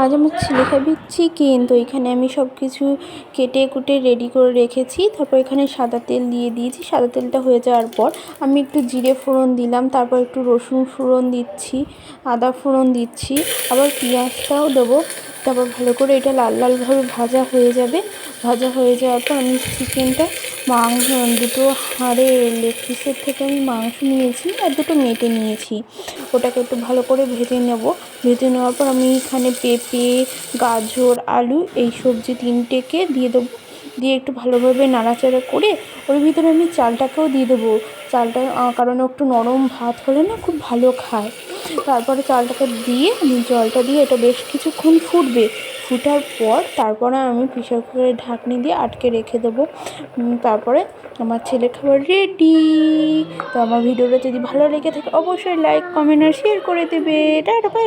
আজ আমার ছেলে খাবে চিকেন, তো এখানে আমি সব কিছু কেটে কুটে রেডি করে রেখেছি। তারপর এখানে সাদা তেল দিয়ে দিয়েছি। সাদা তেলটা হয়ে যাওয়ার পর আমি একটু জিরে ফোড়ন দিলাম, তারপর একটু রসুন ফোড়ন দিচ্ছি, আদা ফোড়ন দিচ্ছি, আবার পেঁয়াজটাও দেবো। তারপর ভালো করে এটা লাল লালভাবে ভাজা হয়ে যাবে। ভাজা হয়ে যাওয়ার পর আমি চিকেনটা দুটো হাড়ের লেগ পিসের থেকে আমি মাংস নিয়েছি আর দুটো মেটে নিয়েছি। ওটাকে একটু ভালো করে ভেজে নেব। ভেজে নেওয়ার পর আমি এখানে পেঁপে, গাজর, আলু এই সবজি তিনটেকে দিয়ে দেবো। দিয়ে একটু ভালোভাবে নাড়াচাড়া করে ওর ভিতরে আমি চালটাকেও দিয়ে দেবো। চালটা কারণ একটু নরম ভাত হলে না খুব ভালো খায়। তারপরে চালটাকে দিয়ে আমি জলটা দিয়ে এটা বেশ কিছুক্ষণ ফুটবে। ফুটার পর তারপরে আমি প্রেসার কুকারের ঢাকনি দিয়ে আটকে রেখে দেবো। তারপরে আমার ছেলের খাবার রেডি। তো আমার ভিডিওটা যদি ভালো লেগে থাকে অবশ্যই লাইক, কমেন্ট আর শেয়ার করে দেবে। Tata bye.